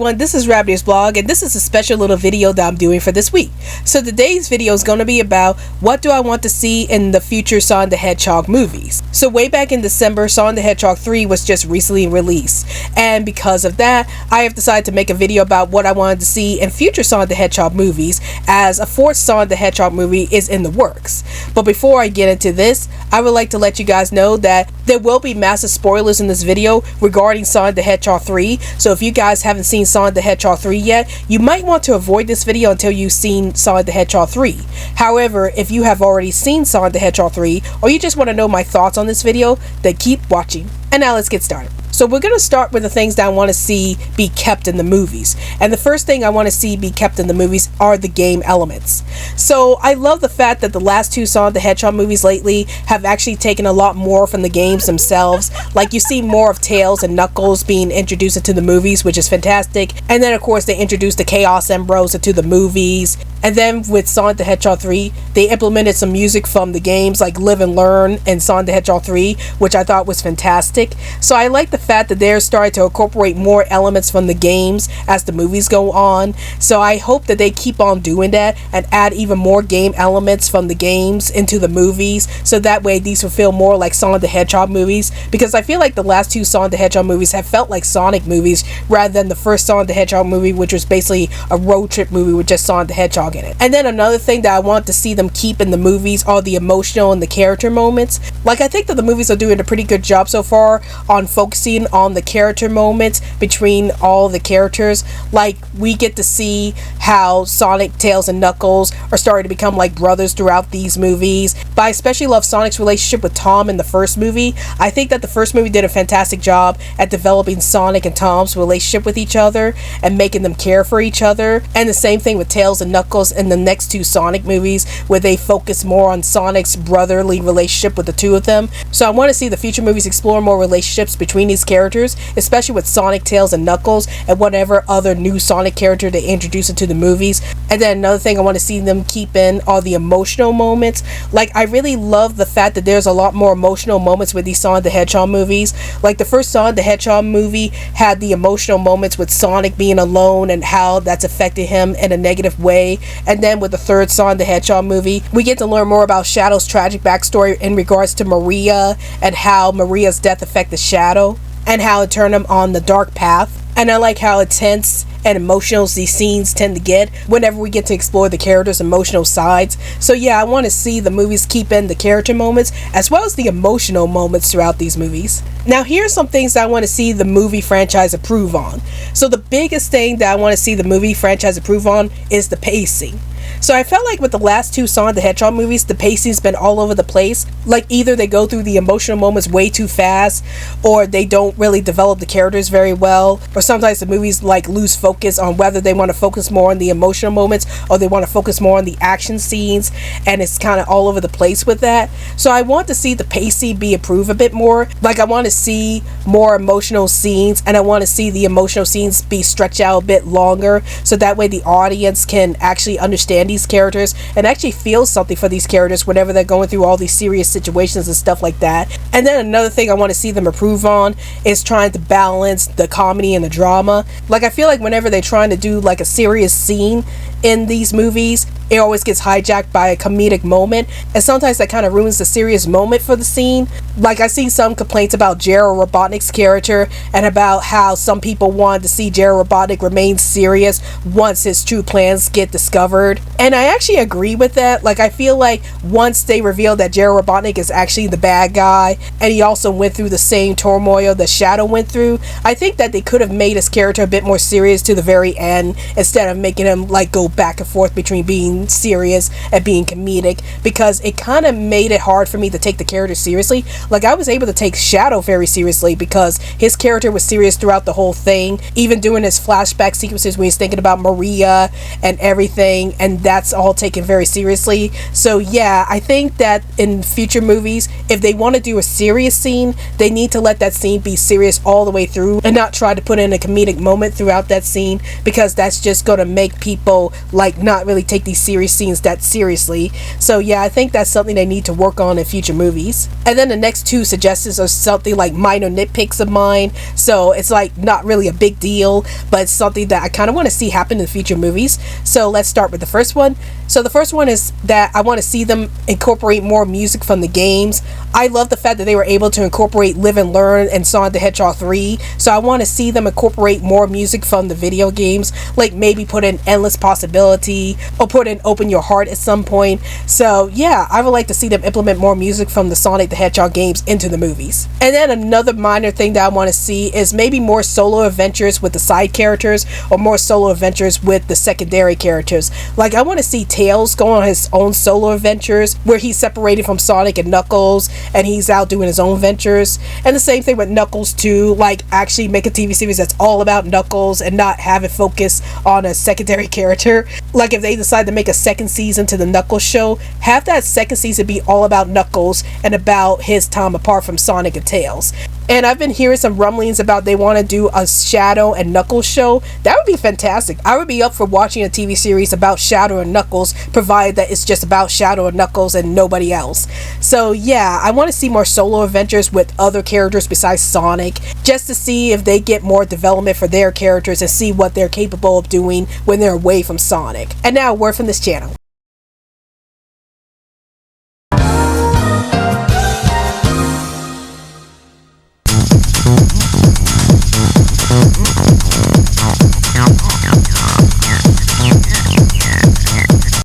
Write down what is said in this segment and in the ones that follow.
everyone, this is Rabbitearsblog, and this is a special little video that I'm doing for this week. So today's video is going to be about what do I want to see in the future Sonic the Hedgehog movies. So way back in December, Sonic the Hedgehog 3 was just recently released, and because of that, I have decided to make a video about what I wanted to see in future Sonic the Hedgehog movies, as a fourth Sonic the Hedgehog movie is in the works. But before I get into this, I would like to let you guys know that there will be massive spoilers in this video regarding Sonic the Hedgehog 3, so if you guys haven't seen Sonic the Hedgehog 3 yet, you might want to avoid this video until you've seen Sonic the Hedgehog 3. However, if you have already seen Sonic the Hedgehog 3, or you just want to know my thoughts on this video, then keep watching. And now let's get started. So we're going to start with the things that I want to see be kept in the movies. And the first thing I want to see be kept in the movies are the game elements. So I love the fact that the last two Sonic the Hedgehog movies lately have actually taken a lot more from the games themselves. Like, you see more of Tails and Knuckles being introduced into the movies, which is fantastic. And then of course they introduced the Chaos Emeralds into the movies. And then with Sonic the Hedgehog 3, they implemented some music from the games like Live and Learn and Sonic the Hedgehog 3, which I thought was fantastic. So I like the fact that they're starting to incorporate more elements from the games as the movies go on. So I hope that they keep on doing that and add even more game elements from the games into the movies, so that way these will feel more like Sonic the Hedgehog movies, because I feel like the last two Sonic the Hedgehog movies have felt like Sonic movies rather than the first Sonic the Hedgehog movie, which was basically a road trip movie with just Sonic the Hedgehog in it. And then another thing that I want to see them keep in the movies are the emotional and the character moments. Like, I think that the movies are doing a pretty good job so far on focusing on the character moments between all the characters. Like, we get to see how Sonic, Tails, and Knuckles are starting to become like brothers throughout these movies. But I especially love Sonic's relationship with Tom in the first movie. I think that the first movie did a fantastic job at developing Sonic and Tom's relationship with each other and making them care for each other. And the same thing with Tails and Knuckles in the next two Sonic movies, where they focus more on Sonic's brotherly relationship with the two of them. So I want to see the future movies explore more relationships between these characters, especially with Sonic, Tails, and Knuckles, and whatever other new Sonic character they introduce into the movies. And then another thing I want to see them keep in are the emotional moments. Like, I really love the fact that there's a lot more emotional moments with these Sonic the Hedgehog movies. Like, the first Sonic the Hedgehog movie had the emotional moments with Sonic being alone and how that's affected him in a negative way. And then with the third Sonic the Hedgehog movie, we get to learn more about Shadow's tragic backstory in regards to Maria, and how Maria's death affected Shadow, and how it turned him on the dark path. And I like how intense and emotional these scenes tend to get whenever we get to explore the characters' emotional sides. So yeah, I want to see the movies keep in the character moments as well as the emotional moments throughout these movies. Now here's some things that I want to see the movie franchise improve on. So the biggest thing that I want to see the movie franchise improve on is the pacing. So I felt like with the last two Sonic the Hedgehog movies, the pacing's been all over the place. Like, either they go through the emotional moments way too fast, or they don't really develop the characters very well, or sometimes the movies like lose focus on whether they want to focus more on the emotional moments or they want to focus more on the action scenes, and it's kind of all over the place with that. So I want to see the pacing be improved a bit more. Like, I want to see more emotional scenes, and I want to see the emotional scenes be stretched out a bit longer, so that way the audience can actually understand these characters and actually feel something for these characters whenever they're going through all these serious situations and stuff like that. And then another thing I want to see them improve on is trying to balance the comedy and the drama. Like, I feel like whenever they're trying to do like a serious scene in these movies, it always gets hijacked by a comedic moment, and sometimes that kind of ruins the serious moment for the scene. Like, I see some complaints about Gerald Robotnik's character and about how some people wanted to see Gerald Robotnik remain serious once his true plans get discovered. And I actually agree with that. Like, I feel like once they reveal that Gerald Robotnik is actually the bad guy, and he also went through the same turmoil that Shadow went through, I think that they could have made his character a bit more serious to the very end, instead of making him like go back and forth between being serious and being comedic, because it kind of made it hard for me to take the character seriously. Like, I was able to take Shadow very seriously because his character was serious throughout the whole thing, even during his flashback sequences when he's thinking about Maria and everything, and and that's all taken very seriously. So yeah, I think that in future movies, if they want to do a serious scene, they need to let that scene be serious all the way through and not try to put in a comedic moment throughout that scene, because that's just going to make people like not really take these serious scenes that seriously. So yeah, I think that's something they need to work on in future movies. And then the next two suggestions are something like minor nitpicks of mine, so it's like not really a big deal, but it's something that I kind of want to see happen in future movies. So let's start with the first one. So the first one is that I want to see them incorporate more music from the games. I love the fact that they were able to incorporate Live and Learn and Sonic the Hedgehog 3, so I want to see them incorporate more music from the video games, like maybe put in Endless Possibility or put in Open Your Heart at some point. So yeah, I would like to see them implement more music from the Sonic the Hedgehog games into the movies. And then another minor thing that I want to see is maybe more solo adventures with the side characters, or more solo adventures with the secondary characters. Like I want to see Tails go on his own solo adventures where he's separated from Sonic and Knuckles and he's out doing his own ventures. And the same thing with Knuckles too, like actually make a TV series that's all about Knuckles and not have it focus on a secondary character. Like if they decide to make a second season to the Knuckles show, have that second season be all about Knuckles and about his time apart from Sonic and Tails. And I've been hearing some rumblings about they want to do a Shadow and Knuckles show. That would be fantastic. I would be up for watching a TV series about Shadow and Knuckles, provided that it's just about Shadow and Knuckles and nobody else. So yeah, I want to see more solo adventures with other characters besides Sonic, just to see if they get more development for their characters and see what they're capable of doing when they're away from Sonic. And now a word from this channel.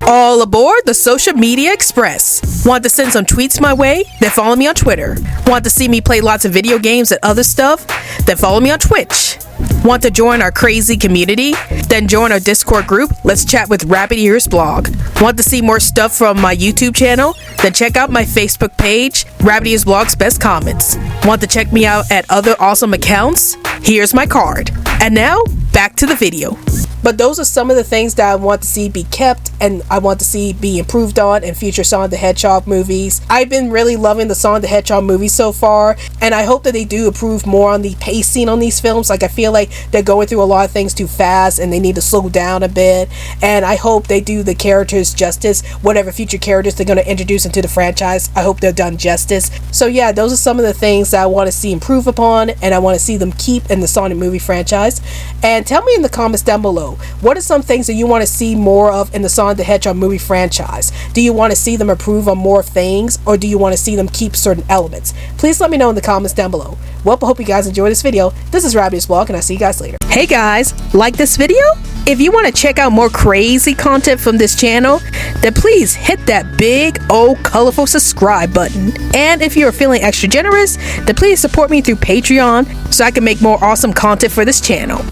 All aboard the Social Media Express. Want to send some tweets my way? Then follow me on Twitter. Want to see me play lots of video games and other stuff? Then follow me on Twitch. Want to join our crazy community? Then join our Discord group. Let's chat with Rabbitearsblog. Want to see more stuff from my YouTube channel? Then check out my Facebook page, Rabbitearsblog's Best Comments. Want to check me out at other awesome accounts? Here's my card. And now, back to the video. But those are some of the things that I want to see be kept and I want to see be improved on in future Sonic the Hedgehog movies. I've been really loving the Sonic the Hedgehog movies so far, and I hope that they do improve more on the pacing on these films. Like I feel like they're going through a lot of things too fast and they need to slow down a bit, and I hope they do the characters justice. Whatever future characters they're going to introduce into the franchise, I hope they're done justice. So yeah, those are some of the things that I want to see improve upon and I want to see them keep in the Sonic movie franchise. And tell me in the comments down below, what are some things that you want to see more of in the Sonic the Hedgehog movie franchise? Do you want to see them improve on more things, or do you want to see them keep certain elements? Please let me know in the comments down below. Well, I hope you guys enjoyed this video. This is Rabbitearsblog, and I'll see you guys later. Hey guys, like this video? If you want to check out more crazy content from this channel, then please hit that big old colorful subscribe button. And if you're feeling extra generous, then please support me through Patreon so I can make more awesome content for this channel.